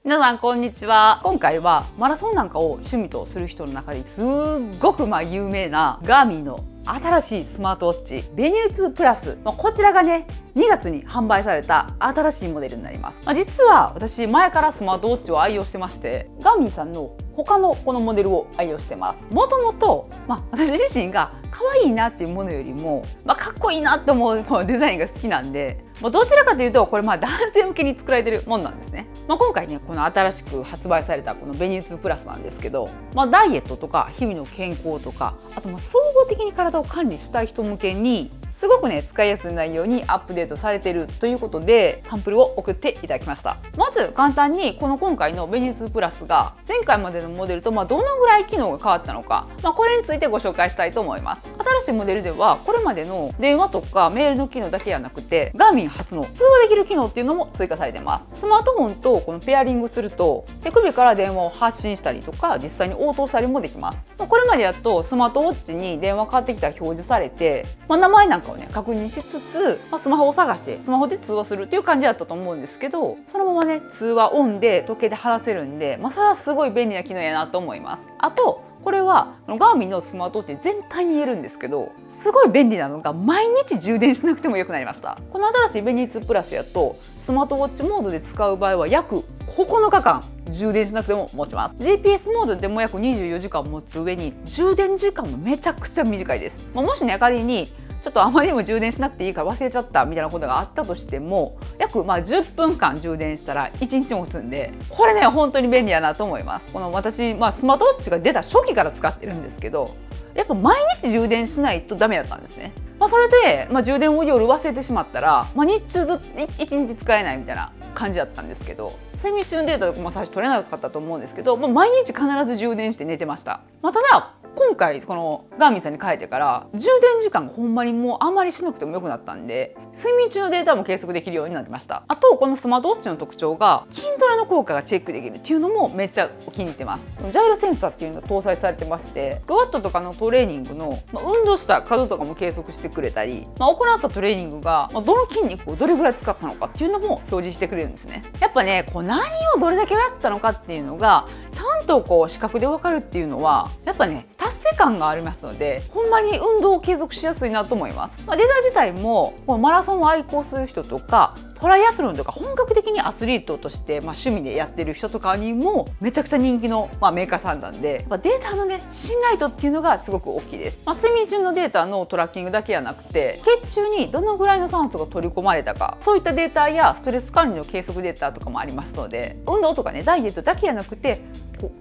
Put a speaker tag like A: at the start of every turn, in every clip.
A: 皆さんこんにちは。今回はマラソンなんかを趣味とする人の中ですっごく有名なガーミンの新しいスマートウォッチベニュー2プラス、こちらがね2月に販売された新しいモデルになります。実は私前からスマートウォッチを愛用してまして、ガーミンさんの他のこのモデルを愛用してます。もともと私自身が可愛いなっていうものよりも、かっこいいなって思うデザインが好きなんで、どちらかというとこれ男性向けに作られてるもんなんですね。今回ねこの新しく発売されたこのベニュー2プラスなんですけど、ダイエットとか日々の健康とか、あと総合的に体を管理したい人向けにすごくね使いやすい内容にアップデートされているということで、サンプルを送っていただきました。まず簡単にこの今回のベニュー2プラスが前回までのモデルとどのぐらい機能が変わったのか、これについてご紹介したいと思います。新しいモデルではこれまでの電話とかメールの機能だけじゃなくて、ガーミン初の通話できる機能っていうのも追加されてます。スマートフォンとこのペアリングすると手首から電話を発信したりとか実際に応答したりもできます。これまでやとスマートウォッチに電話かかってきたら表示されて、名前なんかをね確認しつつ、スマホを探してスマホで通話するっていう感じだったと思うんですけど、そのままね通話オンで時計で話せるんで、それはすごい便利な機能やなと思います。あとこれはガーミンのスマートウォッチ全体に言えるんですけど、すごい便利なのが毎日充電しなくてもよくなりました。この新しいベニュー2プラスやとスマートウォッチモードで使う場合は約9日間充電しなくても持ちます。 GPS モードでも約24時間持つ上に充電時間もめちゃくちゃ短いです。もしね仮にちょっとあまりにも充電しなくていいから忘れちゃったみたいなことがあったとしても、約10分間充電したら1日持つんで、これね本当に便利やなと思います。この私、スマートウォッチが出た初期から使ってるんですけど、やっぱ毎日充電しないとダメだったんですね。それで、充電を夜忘れてしまったら、日中ずっと1日使えないみたいな感じだったんですけど、睡眠中のデータとかも最初取れなかったと思うんですけど、毎日必ず充電して寝てました。ただ今回このガーミンさんに変えてから充電時間がほんまにもうあまりしなくてもよくなったんで、睡眠中のデータも計測できるようになってました。あとこのスマートウォッチの特徴が筋トレの効果がチェックできるっていうのもめっちゃ気に入ってます。ジャイロセンサーっていうのが搭載されてまして、スクワットとかのトレーニングの運動した数とかも計測してくれたり、行ったトレーニングがどの筋肉をどれぐらい使ったのかっていうのも表示してくれるんですね。やっぱね何をどれだけやったのかっていうのがちゃんと視覚でわかるっていうのはやっぱね達成感がありますので、ほんまに運動を継続しやすいなと思います。データ自体もマラソンを愛好する人とかトライアスロンとか本格的にアスリートとして趣味でやってる人とかにもめちゃくちゃ人気のメーカーさんなんで、データのね信頼度っていうのがすごく大きいです。睡眠中のデータのトラッキングだけじゃなくて、血中にどのぐらいの酸素が取り込まれたか、そういったデータやストレス管理の計測データとかもありますので、運動とかねダイエットだけじゃなくて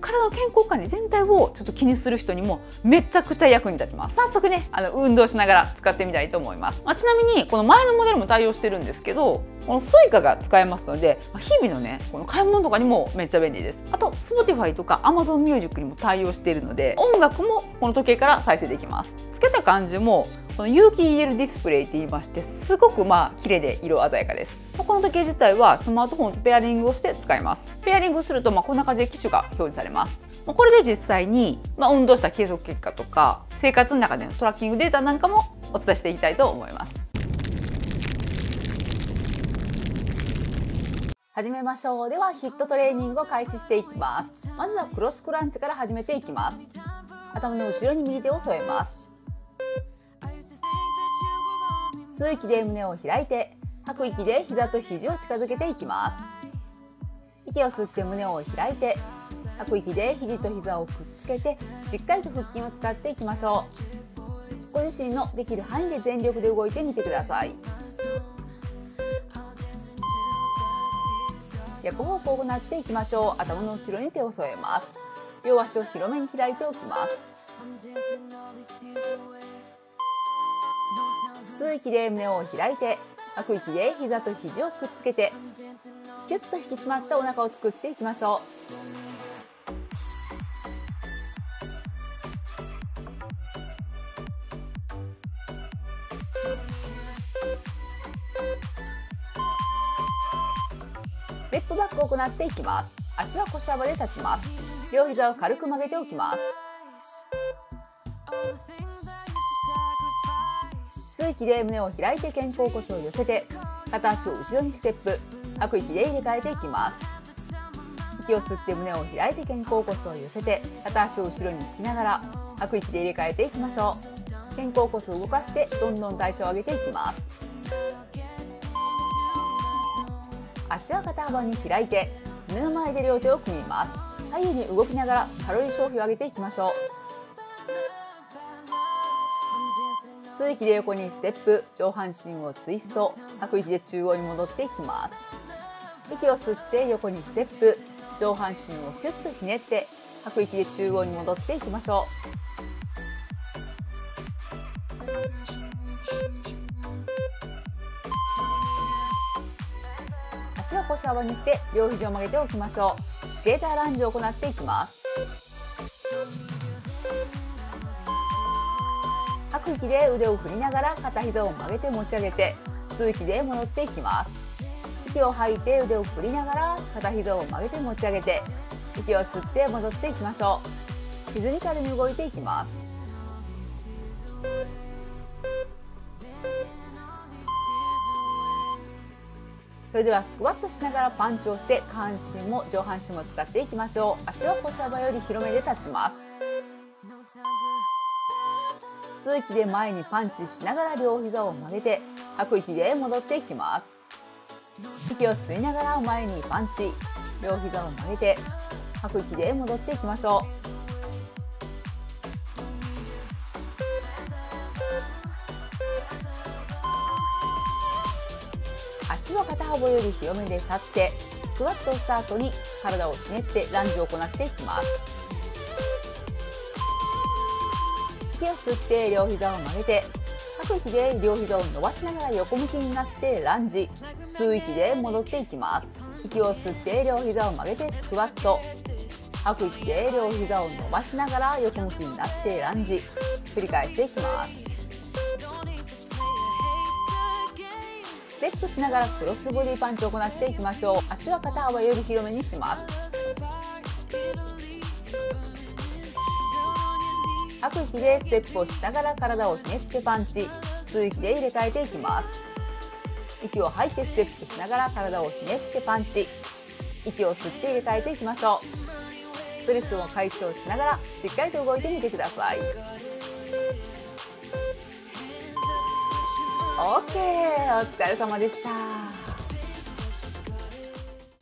A: 体の健康管理全体をちょっと気にする人にもめちゃくちゃ役に立ちます。早速ね運動しながら使ってみたいと思います。ちなみにこの前のモデルも対応してるんですけど、この Suica が使えますので、日々のねこの買い物とかにもめっちゃ便利です。あと Spotify とか Amazon Music にも対応しているので、音楽もこの時計から再生できます。つけた感じもこの有機 EL ディスプレイって言いまして、すごく綺麗で色鮮やかです。この時計自体はスマートフォンとペアリングをして使います。ペアリングするとこんな感じで機種が表示されます。これで実際に運動した計測結果とか生活の中でのトラッキングデータなんかもお伝えしていきたいと思います。始めましょう。ではヒットトレーニングを開始していきます。まずはクロスクランチから始めていきます。頭の後ろに右手を添えます。吸う息で胸を開いて、吐く息で膝と肘を近づけていきます。息を吸って胸を開いて、吐く息で肘と膝をくっつけてしっかりと腹筋を使っていきましょう。ご自身のできる範囲で全力で動いてみてください。逆方向を行っていきましょう。頭の後ろに手を添えます。両足を広めに開いておきます。吸う息で胸を開いて、吐く息で膝と肘をくっつけてキュッと引き締まったお腹を作っていきましょう。ステップバックを行っていきます。足は腰幅で立ちます。両膝を軽く曲げておきます。吸う息で胸を開いて肩甲骨を寄せて片足を後ろにステップ、吐く息で入れ替えていきます。息を吸って胸を開いて肩甲骨を寄せて、片足を後ろに引きながら吐く息で入れ替えていきましょう。肩甲骨を動かしてどんどん代謝を上げていきます。足は肩幅に開いて胸の前で両手を組みます。左右に動きながらカロリー消費を上げていきましょう。吸う息で横にステップ、上半身をツイスト、吐く息で中央に戻っていきます。息を吸って横にステップ、上半身をキュッとひねって吐く息で中央に戻っていきましょう。足を腰幅にして両肘を曲げておきましょう。スケーターランジを行っていきます。吐く息で腕を振りながら片膝を曲げて持ち上げて、吸う息で戻っていきます。息を吐いて腕を振りながら片膝を曲げて持ち上げて、息を吸って戻っていきましょう。リズミカルに動いていきます。それではスクワットしながらパンチをして下半身も上半身も使っていきましょう。足は腰幅より広めで立ちます。吸う息で前にパンチしながら両膝を曲げて、吐く息で戻っていきます。息を吸いながら前にパンチ、両膝を曲げて吐く息で戻っていきましょう。足は肩幅より広めで立ってスクワットをした後に体をひねってランジを行っていきます。息を吸って両膝を曲げて、吐く息で両膝を伸ばしながら横向きになってランジ、吸う息で戻っていきます。息を吸って両膝を曲げてスクワット、吐く息で両膝を伸ばしながら横向きになってランジ、繰り返していきます。ステップしながらクロスボディパンチを行っていきましょう。足は肩幅より広めにします。吐く息でステップをしながら体をひねってパンチ、吸う息で入れ替えていきます。息を吐いてステップしながら体をひねってパンチ、息を吸って入れ替えていきましょう。ストレスを解消しながらしっかりと動いてみてください。 OK、 お疲れ様でした。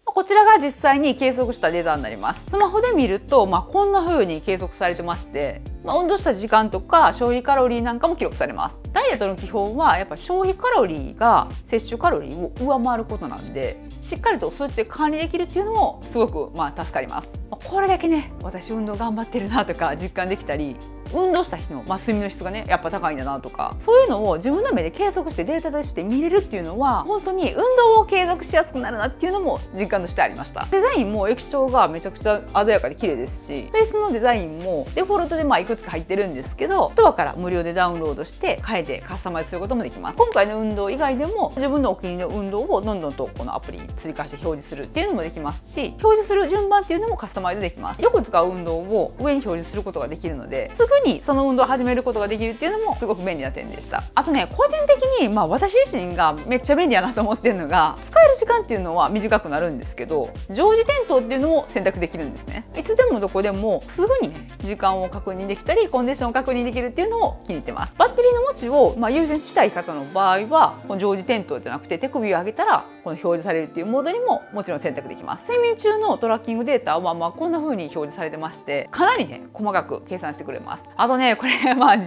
A: こちらが実際に計測したデータになります。スマホで見ると、こんな風に計測されてまして、運動した時間とか消費カロリーなんかも記録されます。ダイエットの基本はやっぱ消費カロリーが摂取カロリーを上回ることなんで、しっかりと数値で管理できるっていうのもすごく助かります。これだけね、私運動頑張ってるなとか実感できたり、運動した日の、睡眠の質がねやっぱ高いんだなとか、そういうのを自分の目で計測してデータとして見れるっていうのは、本当に運動を継続しやすくなるなっていうのも実感としてありました。デザインも液晶がめちゃくちゃ鮮やかで綺麗ですし、フェイスのデザインもデフォルトでいくつか入ってるんですけど、ストアから無料でダウンロードして変えてカスタマイズすることもできます。今回の運動以外でも自分のお気に入りの運動をどんどんとこのアプリに追加して表示するっていうのもできますし、表示する順番っていうのもカスタマイズできます。よく使う運動を上に表示することができるので、すぐにその運動を始めることができるっていうのもすごく便利な点でした。あとね、個人的に私自身がめっちゃ便利やなと思ってるのが、使える時間っていうのは短くなるんですけど、常時点灯っていうのも選択できるんですね。いつでもどこでもすぐにね、時間を確認できたりコンディションを確認できるっていうのを気に入ってます。バッテリーの持ちを優先したい方の場合は、この常時点灯じゃなくて手首を上げたらこの表示されるっていうモードにももちろん選択できます。睡眠中のトラッキングデータはこんな風に表示されてまして、かなりね細かく計算してくれます。あとね、これ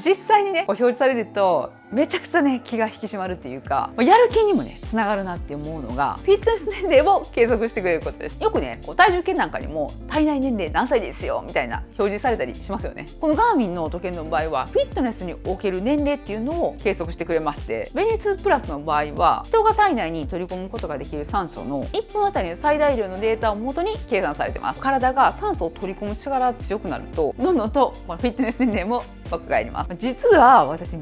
A: 実際にね表示されるとめちゃくちゃね気が引き締まるっていうか、やる気にもねつながるなって思うのが、フィットネス年齢を計測してくれることです。よくね体重計なんかにも体内年齢何歳ですよみたいな表示されたりしますよね。このガーミンの時計の場合はフィットネスにおける年齢っていうのを計測してくれまして、ベニツプラスの場合は人が体内に取り込むことができる酸素の1分あたりの最大量のデータを元に計算されてます。体が酸素を取り込む力が強くなると、どんどんとこのフィットネス年齢も若返ります。実は私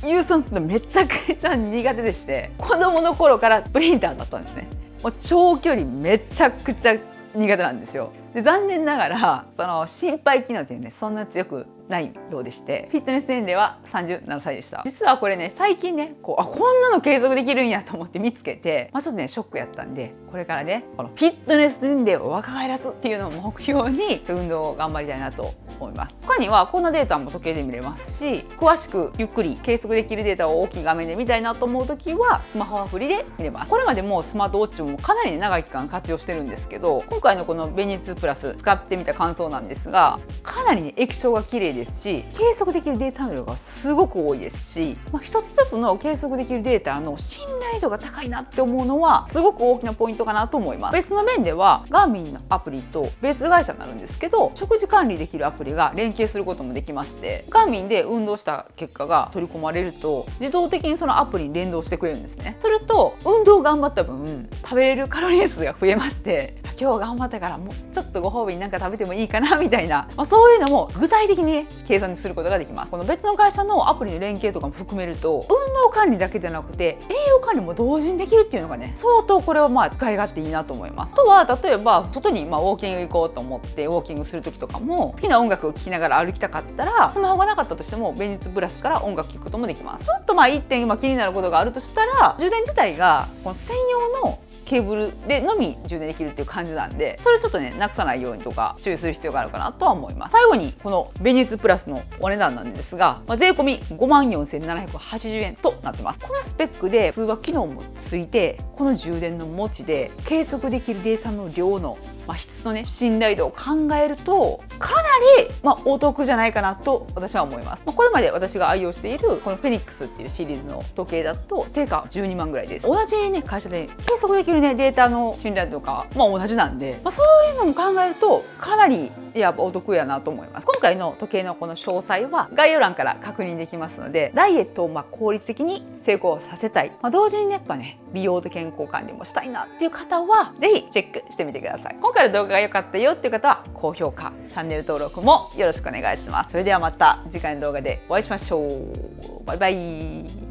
A: 有酸素めちゃくちゃ苦手でして、子供の頃からスプリンターだったんですね。もう長距離めちゃくちゃ苦手なんですよ。で残念ながらその心肺機能っていうねそんな強くないようでして、フィットネス年齢は37歳でした。実はこれね最近ねこんなの継続できるんやと思って見つけて、ちょっとねショックやったんで、これからねこのフィットネス年齢を若返らすっていうのを目標に運動を頑張りたいなと思います。他にはこんなデータも時計で見れますし、詳しくゆっくり計測できるデータを大きい画面で見たいなと思う時はスマホアプリで見れます。これまでもスマートウォッチもかなり、ね、長い期間活用してるんですけど、今回のこのベニ2プラス使ってみた感想なんですが、かなりね液晶が綺麗ですし、計測できるデータの量がすごく多いですし、一つ一つの計測できるデータの信頼度が高いなって思うのはすごく大きなポイントかなと思います。別の面ではガーミンのアプリと別会社になるんですけど、食事管理できるアプリが連携することもできまして、ガーミンで運動した結果が取り込まれると自動的にそのアプリに連動してくれるんですね。すると運動頑張った分食べれるカロリー数が増えまして、今日頑張ったからもうちょっとご褒美になんか食べてもいいかなみたいな、そういうのも具体的に、ね、計算することができます。この別の会社のアプリの連携とかも含めると、運動管理だけじゃなくて栄養管理も同時にできるっていうのがね、相当これは使い勝手いいなと思います。あとは例えば外にウォーキング行こうと思ってウォーキングする時とかも、好きな音楽を聴きながら歩きたかったらスマホがなかったとしてもベニツプラスから音楽聴くこともできます。ちょっと1点気になることがあるとしたら、充電自体がこの専用のケーブルでのみ充電できるっていう感じなんで、それちょっとねなくさないようにとか注意する必要があるかなとは思います。最後にこのベニツプラスのお値段なんですが、税込み54,780円となってます。このスペックで通話機能もついて、この充電の持ちで計測できるデータの量の、質のね信頼度を考えるとかなり、お得じゃないかなと私は思います。これまで私が愛用しているこのフェニックスっていうシリーズの時計だと定価12万ぐらいです。同じね会社で計測できるねデータの信頼度とか同じなんで、そういうのも考えるとかなりやっぱお得やなと思います。今回の時計のこの詳細は概要欄から確認できますので、ダイエットを効率的に成功させたい、同時にねやっぱね美容と健康管理もしたいなっていう方は是非チェックしてみてください。今回の動画が良かったよっていう方は高評価、チャンネル登録もよろしくお願いします。それではまた次回の動画でお会いしましょう。バイバイ。